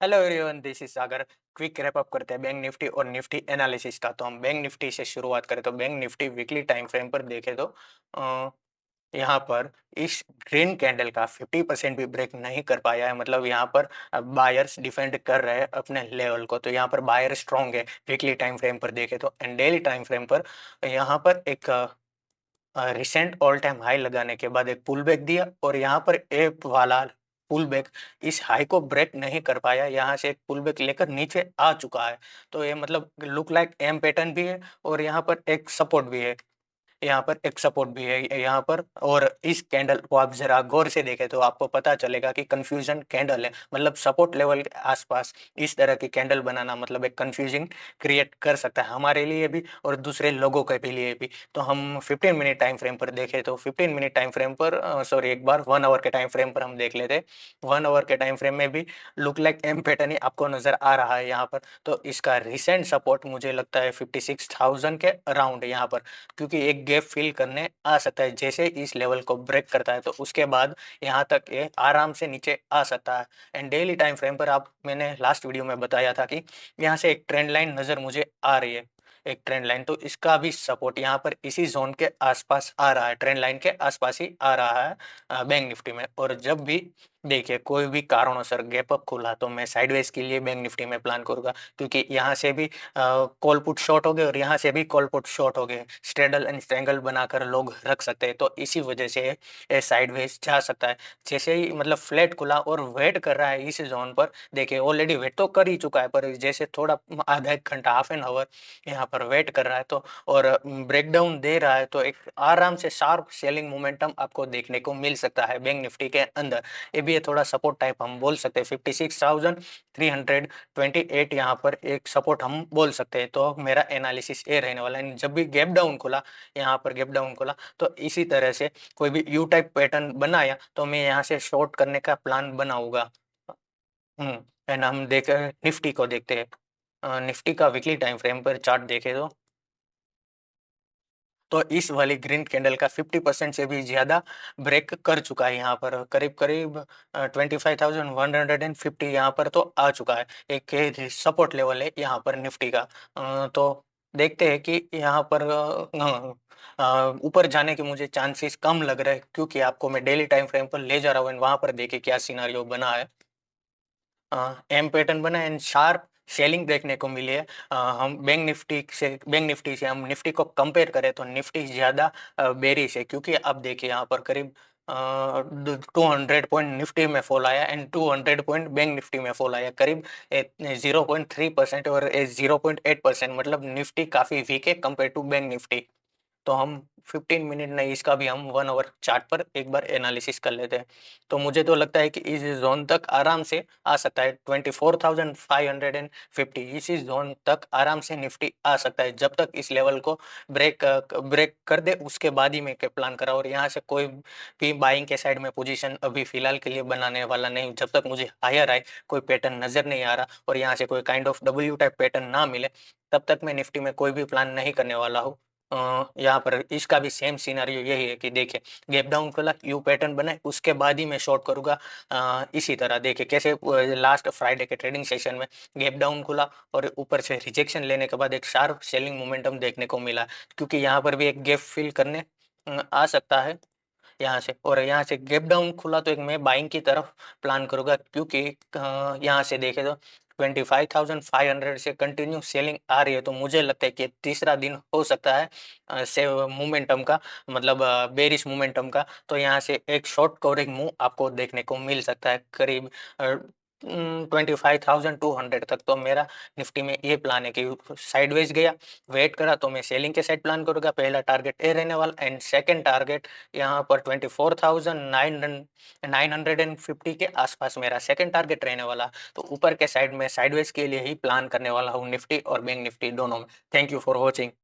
Hello everyone, this is Sagar. Quick wrap up करते हैं bank Nifty और Nifty analysis का। तो हम बैंक निफ्टी से शुरुआत करें तो bank Nifty weekly time frame पर देखें तो अ, यहाँ पर इस ग्रीन कैंडल का 50% भी ब्रेक नहीं कर पाया है। मतलब यहाँ पर बायर्स डिफेंड कर रहे हैं अपने लेवल को। तो यहाँ पर बायर स्ट्रॉन्ग है वीकली टाइम फ्रेम पर देखें तो। एंड डेली टाइम फ्रेम पर यहाँ पर एक रिसेंट ऑल टाइम हाई लगाने के बाद एक पुल बैक दिया और यहाँ पर एक वाला पुल बैक इस हाई को ब्रेक नहीं कर पाया। यहाँ से एक पुल बैक लेकर नीचे आ चुका है। तो ये मतलब लुक लाइक एम पैटर्न भी है और यहाँ पर एक सपोर्ट भी है। यहाँ पर एक सपोर्ट भी है यहाँ पर। और इस कैंडल को आप जरा गौर से देखें तो आपको पता चलेगा कि कंफ्यूजन कैंडल है। मतलब सपोर्ट लेवल के आसपास इस तरह की कैंडल बनाना मतलब एक कंफ्यूजिंग क्रिएट कर सकता है हमारे लिए भी और दूसरे लोगों के भी लिए भी। तो हम 15 मिनट टाइम फ्रेम पर देखें तो 15 मिनट टाइम फ्रेम पर सॉरी, एक बार 1 आवर के टाइम फ्रेम पर हम देख लेते। 1 आवर के टाइम फ्रेम में भी लुक लाइक एम पैटर्न ही आपको नजर आ रहा है यहाँ पर। तो इसका रिसेंट सपोर्ट मुझे लगता है 56,000 के अराउंड यहाँ पर, क्योंकि एक गैप फिल करने आ सकता है। जैसे इस लेवल को ब्रेक करता है तो उसके बाद यहाँ तक ये आराम से नीचे आ सकता है। एंड डेली टाइम फ्रेम पर आप मैंने लास्ट वीडियो में बताया था कि यहाँ से एक ट्रेंड लाइन नज़र मुझे आ रही है, एक ट्रेंड लाइन। तो इसका भी सपोर्ट यहाँ पर इसी जोन के आसपास आ रहा है, ट्रेंड लाइन के आसपास ही आ रहा है बैंक निफ्टी में। और जब भी देखिए कोई भी कारणों गैप अप खुला तो मैं साइडवेज के लिए बैंक निफ्टी में प्लान करूंगा, क्योंकि यहाँ से भी कॉल पुट शॉर्ट हो गए और यहाँ से भी कॉल पुट शॉर्ट हो गए। स्ट्रेडल एंड स्ट्रेंगल बनाकर लोग रख सकते हैं। तो इसी वजह से ये साइडवेज जा सकता है। जैसे ही मतलब फ्लैट खुला और वेट कर रहा है इस जोन पर, देखिए ऑलरेडी वेट तो कर ही चुका है, पर जैसे थोड़ा आधा एक घंटा हाफ एन आवर यहाँ पर वेट कर रहा है तो और ब्रेकडाउन दे रहा है तो एक आराम से शार्प सेलिंग मोमेंटम आपको देखने को मिल सकता है बैंक निफ्टी के अंदर। ये भी है थोड़ा सपोर्ट टाइप हम बोल सकते हैं। 56,328 यहाँ पर एक सपोर्ट हम बोल सकते हैं। तो मेरा एनालिसिस ये रहने वाला है। जब भी गैप डाउन खुला, यहाँ पर गैप डाउन खुला तो इसी तरह से कोई भी यू टाइप पैटर्न बनाया तो मैं यहाँ से शॉर्ट करने का प्लान बनाऊंगा। एंड हम देखे निफ्टी को देखते हैं। निफ्टी का वीकली टाइम फ्रेम पर चार्ट देखे तो इस वाली ग्रीन कैंडल का 50% से भी ज्यादा ब्रेक कर चुका है। यहाँ पर करीब करीब 25,150 यहाँ पर तो आ चुका है। एक सपोर्ट लेवल है यहाँ पर निफ्टी का। तो देखते हैं कि यहाँ पर ऊपर जाने के मुझे चांसेस कम लग रहे हैं, क्योंकि आपको मैं डेली टाइम फ्रेम पर ले जा रहा हूँ। वहां पर देखिए क्या सिनारियो बना है। एम पैटर्न बना एंड शार्प सेलिंग देखने को मिली है। हम बैंक निफ्टी से हम निफ्टी को कंपेयर करें तो निफ्टी ज्यादा बेरिश है, क्योंकि अब देखिए यहाँ पर करीब 200 पॉइंट निफ्टी में फॉल आया एंड 200 पॉइंट बैंक निफ्टी में फॉल आया। करीब 0.3% और 0.8%। मतलब निफ्टी काफी वीक है कंपेयर टू बैंक निफ्टी। तो हम 15 मिनट नहीं, इसका भी हम 1 आवर चार्ट पर एक बार एनालिसिस कर लेते हैं। तो मुझे तो लगता है कि इस जोन तक आराम से आ सकता है। 24,550 इसी जोन तक आराम से निफ्टी आ सकता है। जब तक इस लेवल को ब्रेक ब्रेक कर दे उसके बाद ही मैं क्या प्लान करा। और यहाँ से कोई भी बाइंग के साइड में पोजीशन अभी फिलहाल के लिए बनाने वाला नहीं, जब तक मुझे हायर आए कोई पैटर्न नजर नहीं आ रहा और यहाँ से कोई kind of W type pattern ना मिले, तब तक मैं निफ्टी में कोई भी प्लान नहीं करने वाला हूँ। यहाँ पर इसका भी सेम सिनारियो यही है कि देखिए गैप डाउन खुला, यू पैटर्न बना, उसके बाद ही मैं शॉर्ट करूंगा। इसी तरह देखिए कैसे लास्ट फ्राइडे के ट्रेडिंग सेशन में गैप डाउन खुला और ऊपर से रिजेक्शन लेने के बाद एक शार्प सेलिंग मोमेंटम देखने को मिला, क्योंकि यहाँ पर भी एक गैप फिल करने आ सकता है यहाँ से। और यहाँ से गैप डाउन खुला तो एक मैं बाइंग की तरफ प्लान करूंगा, क्योंकि यहाँ से देखे तो 25,500 से कंटिन्यू सेलिंग आ रही है। तो मुझे लगता है कि तीसरा दिन हो सकता है से मोमेंटम का, मतलब बेरिश मोमेंटम का। तो यहाँ से एक शॉर्ट कवरिंग मूव आपको देखने को मिल सकता है करीब 25,200 तक। तो मेरा निफ्टी में ये प्लान है कि साइडवेज गया, वेट करा तो मैं सेलिंग के साइड प्लान करूंगा। पहला टारगेट ए रहने वाला एंड सेकंड टारगेट यहाँ पर 24,950 के आसपास मेरा सेकंड टारगेट रहने वाला। तो ऊपर के साइड में साइडवेज के लिए ही प्लान करने वाला हूँ निफ्टी और बैंक निफ्टी दोनों में। Thank you for watching.